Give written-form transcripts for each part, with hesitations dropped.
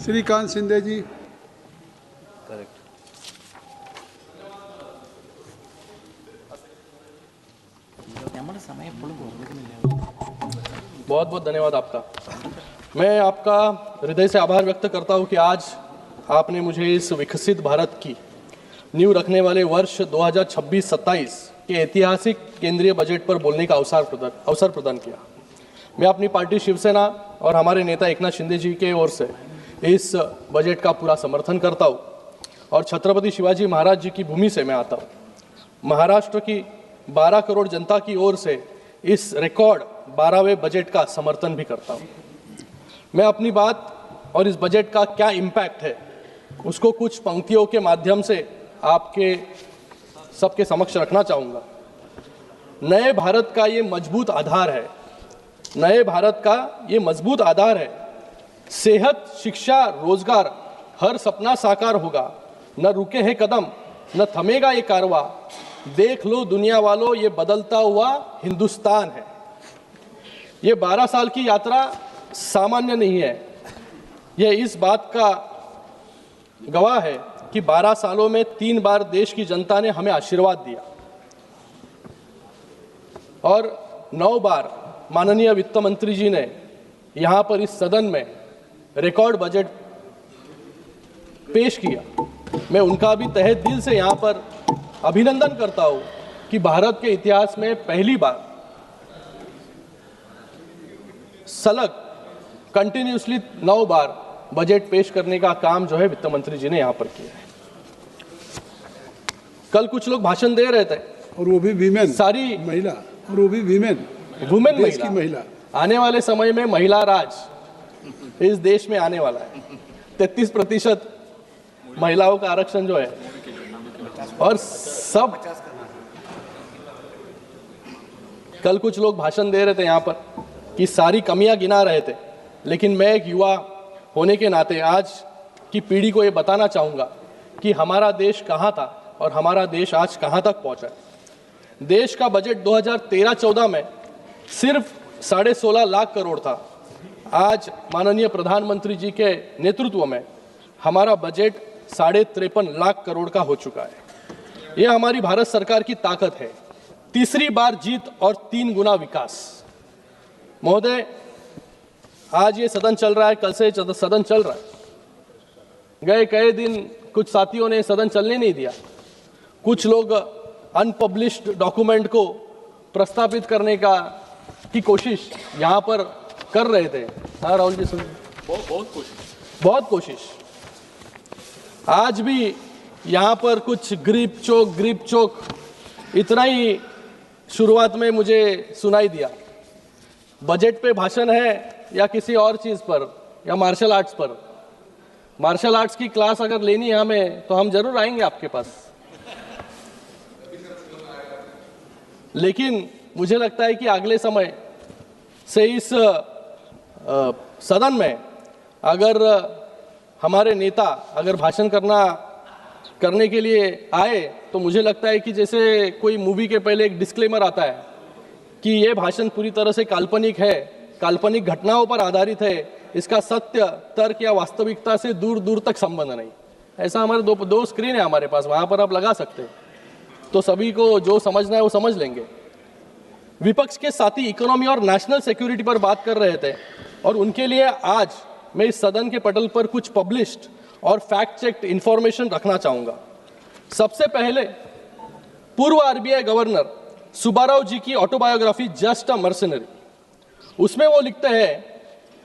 श्रीकांत शिंदे जी। Correct. बहुत बहुत धन्यवाद आपका। मैं आपका हृदय से आभार व्यक्त करता हूं कि आज आपने मुझे इस विकसित भारत की नींव रखने वाले वर्ष 2026-27 के ऐतिहासिक केंद्रीय बजट पर बोलने का अवसर प्रदान किया। मैं अपनी पार्टी शिवसेना और हमारे नेता एकनाथ शिंदे जी के ओर से इस बजट का पूरा समर्थन करता हूं और छत्रपति शिवाजी महाराज जी की भूमि से मैं आता हूं। महाराष्ट्र की 12 करोड़ जनता की ओर से इस रिकॉर्ड 12वें बजट का समर्थन भी करता हूं। मैं अपनी बात और इस बजट का क्या इम्पैक्ट है उसको कुछ पंक्तियों के माध्यम से आपके सबके समक्ष रखना चाहूँगा। नए भारत का ये मजबूत आधार है, नए भारत का ये मजबूत आधार है। सेहत, शिक्षा, रोजगार, हर सपना साकार होगा। न रुके हैं कदम, न थमेगा ये कारवां। देख लो दुनिया वालों, ये बदलता हुआ हिंदुस्तान है। ये 12 साल की यात्रा सामान्य नहीं है। यह इस बात का गवाह है कि 12 सालों में 3 बार देश की जनता ने हमें आशीर्वाद दिया और 9 बार माननीय वित्त मंत्री जी ने यहाँ पर इस सदन में रिकॉर्ड बजट पेश किया। मैं उनका भी तहे दिल से यहाँ पर अभिनंदन करता हूँ कि भारत के इतिहास में पहली बार सलग कंटिन्यूसली 9 बार बजट पेश करने का काम जो है वित्त मंत्री जी ने यहाँ पर किया है। कल कुछ लोग भाषण दे रहे थे और वो भी वीमेन, सारी महिला, और वो भी वीमेन, वुमेन देश की महिला। आने वाले समय में महिला राज इस देश में आने वाला है। 33% महिलाओं का आरक्षण जो है, और सब कल कुछ लोग भाषण दे रहे थे यहाँ पर कि सारी कमियां गिना रहे थे, लेकिन मैं एक युवा होने के नाते आज की पीढ़ी को ये बताना चाहूँगा कि हमारा देश कहाँ था और हमारा देश आज कहाँ तक पहुँचा है। देश का बजट 2013-14 में सिर्फ 16.5 लाख करोड़ था। आज माननीय प्रधानमंत्री जी के नेतृत्व में हमारा बजट 53.5 लाख करोड़ का हो चुका है। यह हमारी भारत सरकार की ताकत है। तीसरी बार जीत और 3 गुना विकास। महोदय, आज ये सदन चल रहा है, कल से सदन चल रहा है। गए कई दिन कुछ साथियों ने सदन चलने नहीं दिया। कुछ लोग अनपब्लिश्ड डॉक्यूमेंट को प्रस्तावित करने की कोशिश यहाँ पर कर रहे थे। हाँ राहुल जी, सुन, बहुत कोशिश। आज भी यहाँ पर कुछ ग्रिप चोक इतना ही शुरुआत में मुझे सुनाई दिया। बजट पे भाषण है या किसी और चीज़ पर, या मार्शल आर्ट्स पर। मार्शल आर्ट्स की क्लास अगर लेनी है हमें तो हम जरूर आएंगे आपके पास। लेकिन मुझे लगता है कि अगले समय से इस सदन में अगर हमारे नेता अगर भाषण करने के लिए आए तो मुझे लगता है कि जैसे कोई मूवी के पहले एक डिस्क्लेमर आता है कि ये भाषण पूरी तरह से काल्पनिक है, काल्पनिक घटनाओं पर आधारित है, इसका सत्य, तर्क या वास्तविकता से दूर दूर तक संबंध नहीं। ऐसा हमारे दो स्क्रीन है हमारे पास, वहां पर आप लगा सकते हैं, तो सभी को जो समझना है वो समझ लेंगे। विपक्ष के साथी इकोनॉमी और नेशनल सिक्योरिटी पर बात कर रहे थे और उनके लिए आज मैं इस सदन के पटल पर कुछ पब्लिश्ड और फैक्ट चेक्ड इंफॉर्मेशन रखना चाहूंगा। सबसे पहले पूर्व आरबीआई गवर्नर सुब्बाराव जी की ऑटोबायोग्राफी जस्ट अ मर्सनरी, उसमें वो लिखते हैं,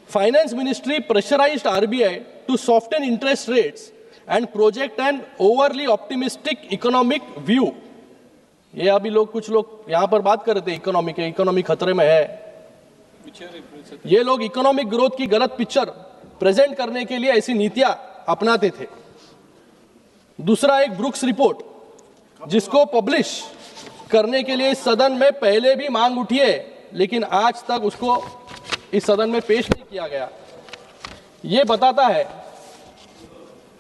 finance ministry pressurized RBI to soften interest rates and project an overly optimistic economic view. ये अभी कुछ लोग यहाँ पर बात कर रहे थे इकोनॉमी खतरे में है। ये लोग इकोनॉमिक ग्रोथ की गलत पिक्चर प्रेजेंट करने के लिए ऐसी नीतियां अपनाते थे। दूसरा, एक ब्रुक्स रिपोर्ट जिसको पब्लिश करने के लिए इस सदन में पहले भी मांग उठी है, लेकिन आज तक उसको इस सदन में पेश नहीं किया गया। ये बताता है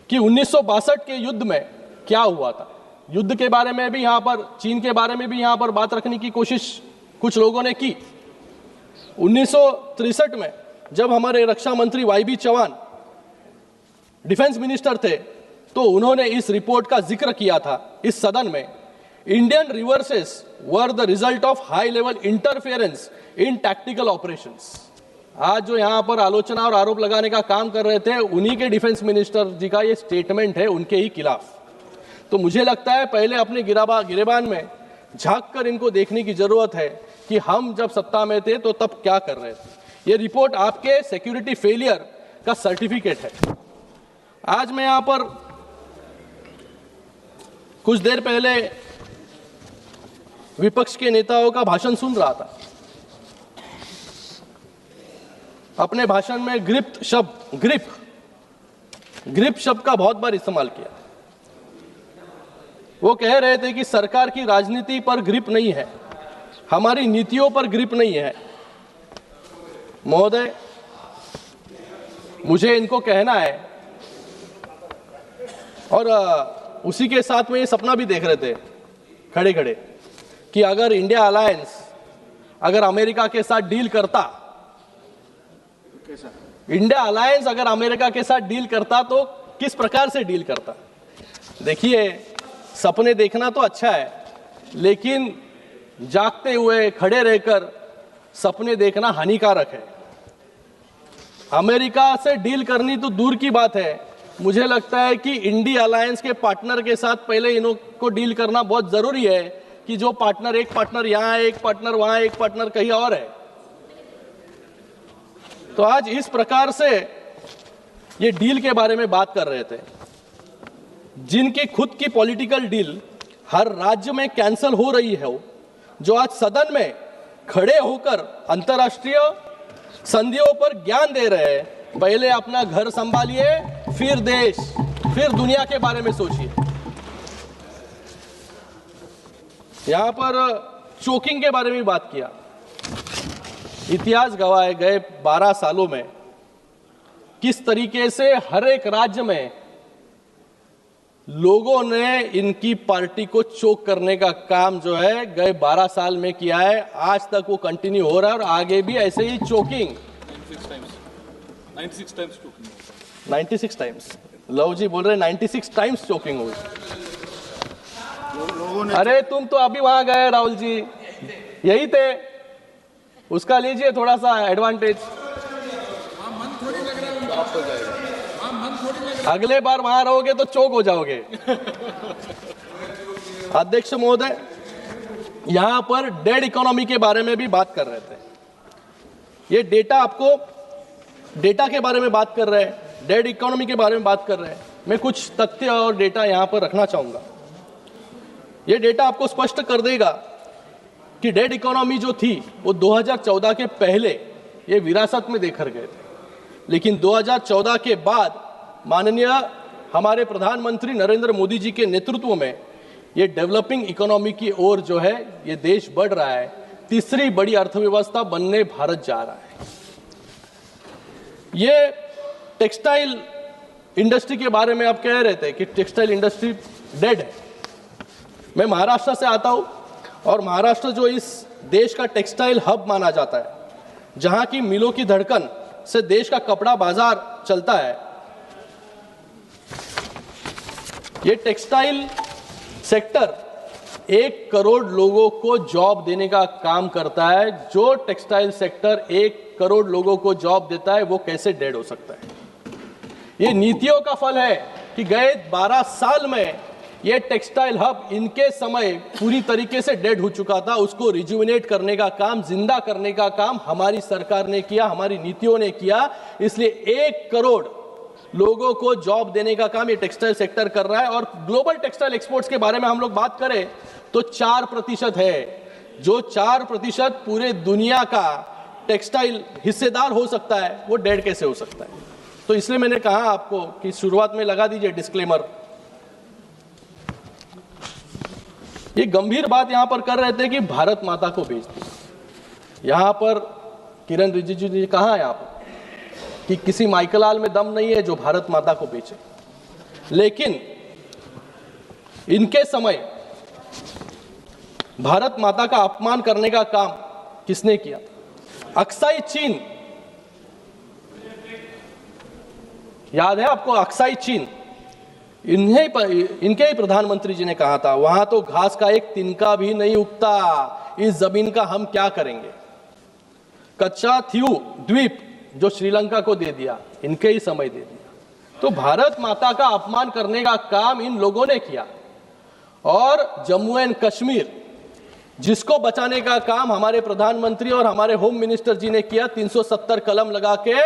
कि 1962 के युद्ध में क्या हुआ था। युद्ध के बारे में भी यहाँ पर, चीन के बारे में भी यहाँ पर बात रखने की कोशिश कुछ लोगों ने की। 1963 में जब हमारे रक्षा मंत्री Y B Chauhan defence minister थे तो उन्होंने इस रिपोर्ट का जिक्र किया था इस सदन में। Indian reverses were the result of high level interference in tactical operations. आज जो यहां पर आलोचना और आरोप लगाने का काम कर रहे थे, उन्हीं के डिफेंस मिनिस्टर जी का ये स्टेटमेंट है उनके ही खिलाफ। तो मुझे लगता है पहले अपने गिरेबान में झांक कर इनको देखने की जरूरत है कि हम जब सत्ता में थे तो तब क्या कर रहे थे। ये रिपोर्ट आपके सिक्योरिटी फेलियर का सर्टिफिकेट है। आज मैं यहां पर कुछ देर पहले विपक्ष के नेताओं का भाषण सुन रहा था। अपने भाषण में ग्रिप शब्द का बहुत बार इस्तेमाल किया। वो कह रहे थे कि सरकार की राजनीति पर ग्रिप नहीं है, हमारी नीतियों पर ग्रिप नहीं है। महोदय, मुझे इनको कहना है, और उसी के साथ में ये सपना भी देख रहे थे खड़े खड़े कि अगर इंडिया अलायंस अगर अमेरिका के साथ डील करता, इंडिया अलायंस अगर अमेरिका के साथ डील करता तो किस प्रकार से डील करता। देखिए, सपने देखना तो अच्छा है, लेकिन जागते हुए खड़े रहकर सपने देखना हानिकारक है। अमेरिका से डील करनी तो दूर की बात है, मुझे लगता है कि इंडिया अलायंस के पार्टनर के साथ पहले इन्हों को डील करना बहुत जरूरी है कि जो पार्टनर, एक पार्टनर यहां है, एक पार्टनर वहां, एक पार्टनर कहीं और है। तो आज इस प्रकार से ये डील के बारे में बात कर रहे थे, जिनकी खुद की पॉलिटिकल डील हर राज्य में कैंसिल हो रही है, जो आज सदन में खड़े होकर अंतर्राष्ट्रीय संधियों पर ज्ञान दे रहे हैं। पहले अपना घर संभालिए, फिर देश, फिर दुनिया के बारे में सोचिए। यहां पर चोकिंग के बारे में बात किया। इतिहास गवाह है गए 12 सालों में किस तरीके से हर एक राज्य में लोगों ने इनकी पार्टी को चोक करने का काम जो है गए 12 साल में किया है। आज तक वो कंटिन्यू हो रहा है और आगे भी ऐसे ही चोकिंग 96 टाइम्स लव जी बोल रहे 96 टाइम्स चोकिंग हुई। अरे तुम तो अभी वहां गए राहुल जी, यही थे, उसका लीजिए थोड़ा सा एडवांटेज। अगले बार वहां रहोगे तो चौक हो जाओगे। अध्यक्ष महोदय, यहां पर डेड इकोनॉमी के बारे में भी बात कर रहे थे। ये डेटा के बारे में बात कर रहे हैं, डेड इकोनॉमी के बारे में बात कर रहे हैं। मैं कुछ तथ्य और डेटा यहां पर रखना चाहूंगा। ये डेटा आपको स्पष्ट कर देगा कि डेड इकोनॉमी जो थी वो 2014 के पहले ये विरासत में देकर गए थे, लेकिन 2014 के बाद माननीय हमारे प्रधानमंत्री नरेंद्र मोदी जी के नेतृत्व में ये डेवलपिंग इकोनॉमी की ओर जो है ये देश बढ़ रहा है। तीसरी बड़ी अर्थव्यवस्था बनने भारत जा रहा है। ये टेक्सटाइल इंडस्ट्री के बारे में आप कह रहे थे कि टेक्सटाइल इंडस्ट्री डेड है। मैं महाराष्ट्र से आता हूं और महाराष्ट्र जो इस देश का टेक्सटाइल हब माना जाता है, जहां की मिलों की धड़कन से देश का कपड़ा बाजार चलता है। ये टेक्सटाइल सेक्टर 1 करोड़ लोगों को जॉब देने का काम करता है। जो टेक्सटाइल सेक्टर 1 करोड़ लोगों को जॉब देता है वो कैसे डेड हो सकता है। ये नीतियों का फल है कि गए 12 साल में ये टेक्सटाइल हब इनके समय पूरी तरीके से डेड हो चुका था। उसको रिजुविनेट करने का काम, जिंदा करने का काम हमारी सरकार ने किया, हमारी नीतियों ने किया। इसलिए 1 करोड़ लोगों को जॉब देने का काम ये टेक्सटाइल सेक्टर कर रहा है। और ग्लोबल टेक्सटाइल एक्सपोर्ट्स के बारे में हम लोग बात करें तो 4% है, जो 4% पूरे दुनिया का टेक्सटाइल हिस्सेदार हो सकता है, वो डेड कैसे हो सकता है। तो इसलिए मैंने कहा आपको कि शुरुआत में लगा दीजिए डिस्क्लेमर। ये गंभीर बात यहां पर कर रहे थे कि भारत माता को बेच दी। यहां पर किरण रिजिजू जी कहा यहां पर कि किसी माइकलाल में दम नहीं है जो भारत माता को बेचे, लेकिन इनके समय भारत माता का अपमान करने का काम किसने किया। अक्साई चीन याद है आपको अक्साई चीन, इनके ही प्रधानमंत्री जी ने कहा था वहां तो घास का एक तिनका भी नहीं उगता, इस जमीन का हम क्या करेंगे। कच्चा थीऊ द्वीप जो श्रीलंका को दे दिया, इनके ही समय दे दिया। तो भारत माता का अपमान करने का काम इन लोगों ने किया। और जम्मू एंड कश्मीर जिसको बचाने का काम हमारे प्रधानमंत्री और हमारे होम मिनिस्टर जी ने किया, 370 कलम लगा के,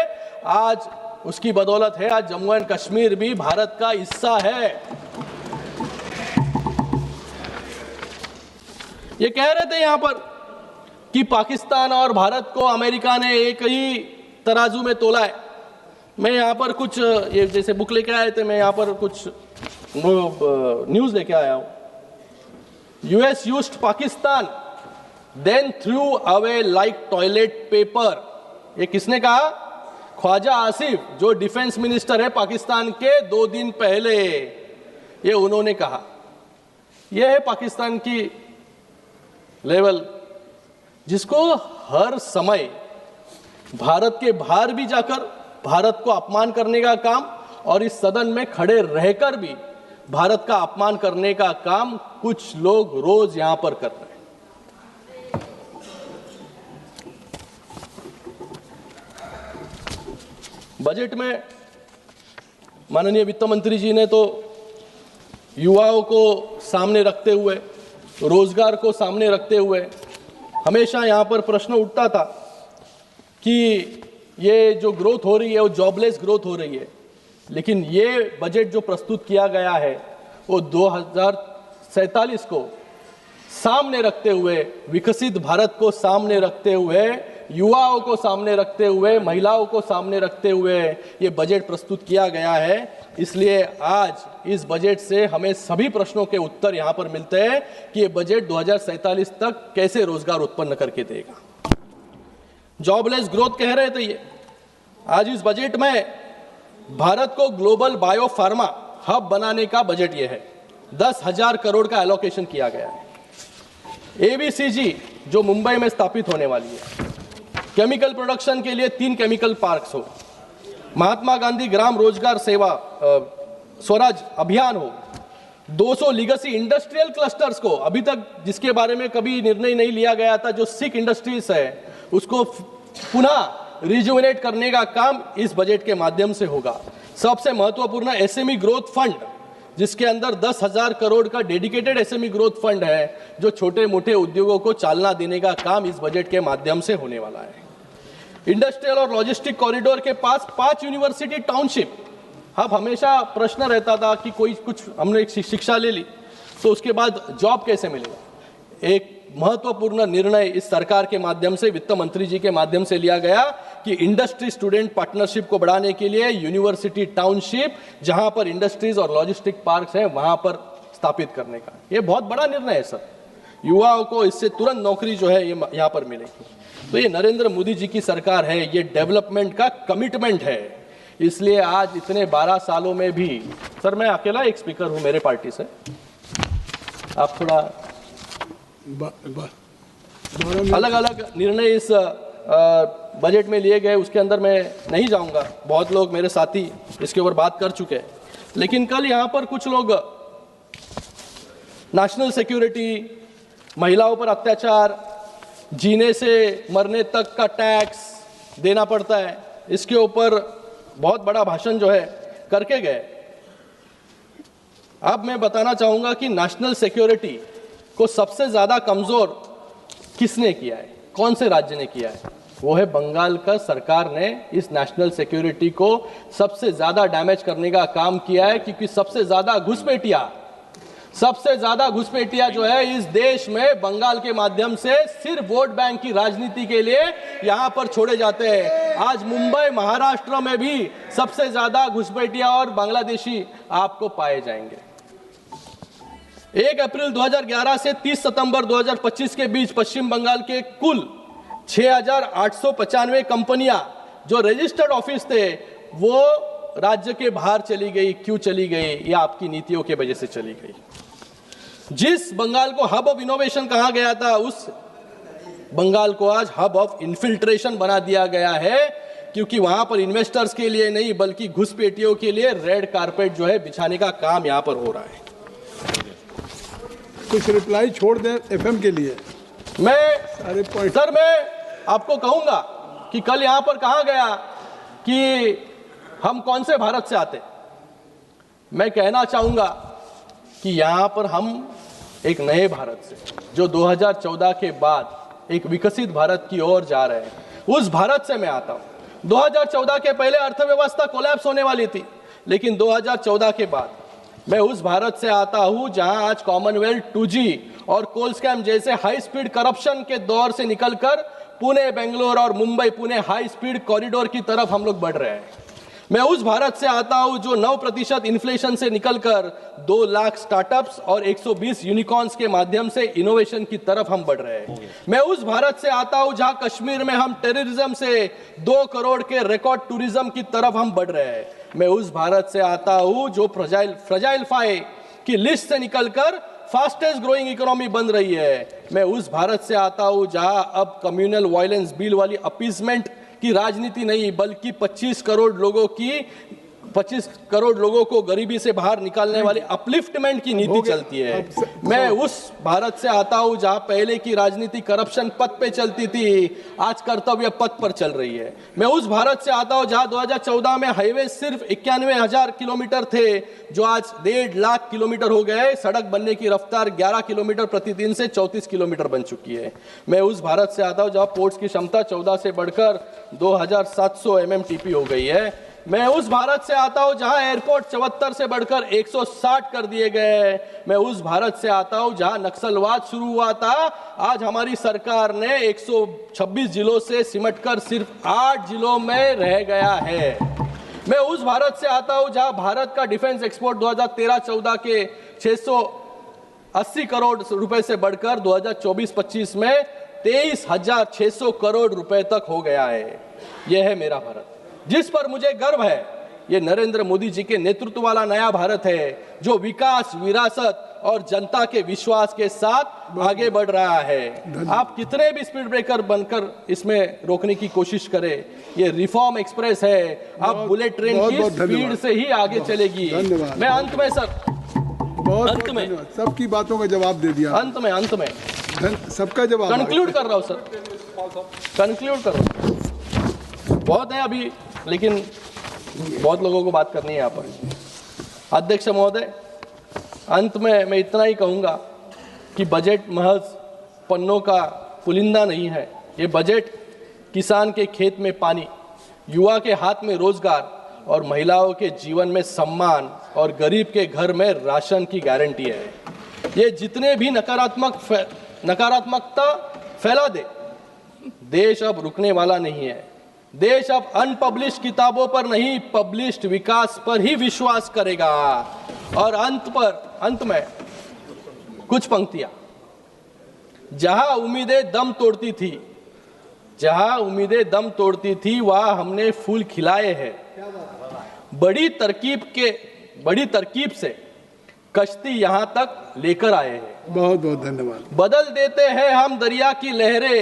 आज उसकी बदौलत है आज जम्मू एंड कश्मीर भी भारत का हिस्सा है। ये कह रहे थे यहां पर कि पाकिस्तान और भारत को अमेरिका ने एक ही तराजू में तोला है। मैं यहां पर कुछ ये जैसे बुक लेके आए थे, मैं यहां पर कुछ न्यूज लेके आया हूं। US used Pakistan, then threw away like toilet paper। ये किसने कहा? ख्वाजा आसिफ, जो डिफेंस मिनिस्टर है पाकिस्तान के, 2 दिन पहले ये उन्होंने कहा। ये है पाकिस्तान की लेवल, जिसको हर समय भारत के बाहर भी जाकर भारत को अपमान करने का काम और इस सदन में खड़े रहकर भी भारत का अपमान करने का काम कुछ लोग रोज यहां पर कर रहे हैं। बजट में माननीय वित्त मंत्री जी ने तो युवाओं को सामने रखते हुए, रोजगार को सामने रखते हुए, हमेशा यहां पर प्रश्न उठता था कि ये जो ग्रोथ हो रही है वो जॉबलेस ग्रोथ हो रही है। लेकिन ये बजट जो प्रस्तुत किया गया है वो 2047 को सामने रखते हुए, विकसित भारत को सामने रखते हुए, युवाओं को सामने रखते हुए, महिलाओं को सामने रखते हुए ये बजट प्रस्तुत किया गया है। इसलिए आज इस बजट से हमें सभी प्रश्नों के उत्तर यहां पर मिलते हैं कि ये बजट 2047 तक कैसे रोजगार उत्पन्न करके देगा। जॉबलेस ग्रोथ कह रहे थे ये, आज इस बजट में भारत को ग्लोबल बायो फार्मा हब बनाने का बजट ये है। 10,000 करोड़ का एलोकेशन किया गया है। एबीसीजी जो मुंबई में स्थापित होने वाली है, केमिकल प्रोडक्शन के लिए 3 केमिकल पार्क्स हो, महात्मा गांधी ग्राम रोजगार सेवा स्वराज अभियान हो, 200 लीगेसी इंडस्ट्रियल क्लस्टर्स को, अभी तक जिसके बारे में कभी निर्णय नहीं लिया गया था, जो सिक इंडस्ट्रीज है उसको पुनः रिजुविनेट करने का काम इस बजट के माध्यम से होगा। सबसे महत्वपूर्ण एसएमई ग्रोथ फंड, जिसके अंदर 10,000 करोड़ का डेडिकेटेड एसएमई ग्रोथ फंड है, जो छोटे मोटे उद्योगों को चालना देने का काम इस बजट के माध्यम से होने वाला है। इंडस्ट्रियल और लॉजिस्टिक कॉरिडोर के पास 5 यूनिवर्सिटी टाउनशिप। अब हमेशा प्रश्न रहता था कि कोई कुछ हमने शिक्षा ले ली तो उसके बाद जॉब कैसे मिलेगा। एक महत्वपूर्ण निर्णय इस सरकार के माध्यम से, वित्त मंत्री जी के माध्यम से लिया गया कि इंडस्ट्री स्टूडेंट पार्टनरशिप को बढ़ाने के लिए यूनिवर्सिटी टाउनशिप, जहां पर इंडस्ट्रीज और लॉजिस्टिक पार्क्स हैं, वहां पर स्थापित करने का ये बहुत बड़ा निर्णय है सर। युवाओं को इससे तुरंत नौकरी जो है ये यहाँ पर मिलेगी। तो ये नरेंद्र मोदी जी की सरकार है, ये डेवलपमेंट का कमिटमेंट है। इसलिए आज इतने 12 सालों में भी, सर मैं अकेला एक स्पीकर हूं मेरे पार्टी से, आप थोड़ा अलग अलग निर्णय इस बजट में लिए गए, उसके अंदर मैं नहीं जाऊंगा, बहुत लोग मेरे साथी इसके ऊपर बात कर चुके हैं। लेकिन कल यहां पर कुछ लोग नेशनल सिक्योरिटी, महिलाओं पर अत्याचार, जीने से मरने तक का टैक्स देना पड़ता है, इसके ऊपर बहुत बड़ा भाषण जो है करके गए। अब मैं बताना चाहूंगा कि नेशनल सिक्योरिटी को सबसे ज्यादा कमजोर किसने किया है, कौन से राज्य ने किया है? वो है बंगाल का सरकार ने इस नेशनल सिक्योरिटी को सबसे ज्यादा डैमेज करने का काम किया है, क्योंकि सबसे ज्यादा घुसपैठिया जो है इस देश में बंगाल के माध्यम से सिर्फ वोट बैंक की राजनीति के लिए यहां पर छोड़े जाते हैं। आज मुंबई, महाराष्ट्र में भी सबसे ज्यादा घुसपैठिया और बांग्लादेशी आपको पाए जाएंगे। 1 अप्रैल 2011 से 30 सितंबर 2025 के बीच पश्चिम बंगाल के कुल 6,895 कंपनियां जो रजिस्टर्ड ऑफिस थे वो राज्य के बाहर चली गई। क्यों चली गई? ये आपकी नीतियों के वजह से चली गई। जिस बंगाल को हब ऑफ इनोवेशन कहा गया था, उस बंगाल को आज हब ऑफ इन्फिल्ट्रेशन बना दिया गया है क्योंकि वहां पर इन्वेस्टर्स के लिए नहीं बल्कि घुसपैठियों के लिए रेड कारपेट जो है बिछाने का काम यहां पर हो रहा है। कुछ रिप्लाई छोड़ दें एफएम के लिए। मैं सर मैं आपको कहूंगा कि कल यहां पर कहा गया कि हम कौन से भारत से आते। मैं कहना चाहूंगा कि यहां पर हम एक नए भारत से जो 2014 के बाद एक विकसित भारत की ओर जा रहे हैं, उस भारत से मैं आता हूं। 2014 के पहले अर्थव्यवस्था कोलैप्स होने वाली थी, लेकिन 2014 के बाद मैं उस भारत से आता हूं जहां आज कॉमनवेल्थ 2G और कोल स्कैम जैसे हाई स्पीड करप्शन के दौर से निकलकर पुणे, बेंगलोर और Mumbai Pune high speed corridor की तरफ हम लोग बढ़ रहे हैं। मैं उस भारत से आता हूं जो 9% इन्फ्लेशन से निकलकर 2 लाख स्टार्टअप्स और 120 यूनिकॉर्न्स के माध्यम से इनोवेशन की तरफ हम बढ़ रहे हैं। मैं उस भारत से आता हूं जहां कश्मीर में हम टेररिज्म से 2 करोड़ के रिकॉर्ड टूरिज्म की तरफ हम बढ़ रहे हैं। मैं उस भारत से आता हूं जो फ्रजाइल 5 की लिस्ट से निकलकर फास्टेस्ट ग्रोइंग इकोनॉमी बन रही है। मैं उस भारत से आता हूं जहां अब कम्युनल वायलेंस बिल वाली अपीजमेंट की राजनीति नहीं बल्कि 25 करोड़ लोगों को गरीबी से बाहर निकालने वाली अपलिफ्टमेंट की नीति चलती है। मैं उस भारत से आता हूं जहां पहले की राजनीति करप्शन पथ पे चलती थी, आज कर्तव्य पथ पर चल रही है। मैं उस भारत से आता हूं जहां 2014 में हाईवे सिर्फ 91,000 किलोमीटर थे, जो आज 1.5 लाख किलोमीटर हो गए। सड़क बनने की रफ्तार 11 किलोमीटर प्रतिदिन से 34 किलोमीटर बन चुकी है। मैं उस भारत से आता हूं जहां पोर्ट्स की क्षमता 14 से बढ़कर 2700 MMTP हो गई है। मैं उस भारत से आता हूं जहां एयरपोर्ट 74 से बढ़कर 160 कर दिए गए। मैं उस भारत से आता हूं जहां नक्सलवाद शुरू हुआ था, आज हमारी सरकार ने 126 जिलों से सिमटकर सिर्फ 8 जिलों में रह गया है। मैं उस भारत से आता हूं जहां भारत का डिफेंस एक्सपोर्ट 2013-14 के 680 करोड़ रुपए से बढ़कर 2024-25 में 23,600 करोड़ रुपए तक हो गया है। यह है मेरा भारत जिस पर मुझे गर्व है। ये नरेंद्र मोदी जी के नेतृत्व वाला नया भारत है जो विकास, विरासत और जनता के विश्वास के साथ आगे बढ़ रहा है। आप कितने भी स्पीड ब्रेकर बनकर इसमें रोकने की कोशिश करें, ये रिफॉर्म एक्सप्रेस है। अब बुलेट ट्रेन की स्पीड से ही आगे चलेगी। मैं अंत में सर अंत में सबकी बातों का जवाब दे दिया। अंत में सबका जवाब कंक्लूड कर रहा हूं सर, कंक्लूड कर रहा हूं। बहुत है अभी, लेकिन बहुत लोगों को बात करनी है यहाँ पर। अध्यक्ष महोदय, अंत में मैं इतना ही कहूँगा कि बजट महज पन्नों का पुलिंदा नहीं है। ये बजट किसान के खेत में पानी, युवा के हाथ में रोजगार और महिलाओं के जीवन में सम्मान और गरीब के घर में राशन की गारंटी है। ये जितने भी नकारात्मकता फैला दे, देश अब रुकने वाला नहीं है। देश अब अनपब्लिश्ड किताबों पर नहीं, पब्लिश्ड विकास पर ही विश्वास करेगा। और अंत में कुछ पंक्तियां, जहां उम्मीदें दम तोड़ती थी वहां हमने फूल खिलाए हैं। बड़ी तरकीब से कश्ती यहां तक लेकर आए हैं। बहुत बहुत धन्यवाद। बदल देते हैं हम दरिया की लहरें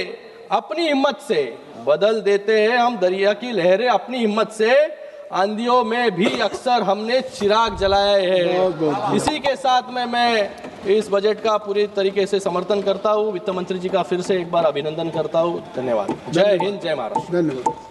अपनी हिम्मत से, बदल देते हैं हम दरिया की लहरें अपनी हिम्मत से। आंधियों में भी अक्सर हमने चिराग जलाए हैं। इसी के साथ में मैं इस बजट का पूरी तरीके से समर्थन करता हूं। वित्त मंत्री जी का फिर से एक बार अभिनंदन करता हूं। धन्यवाद। जय हिंद, जय महाराष्ट्र। धन्यवाद।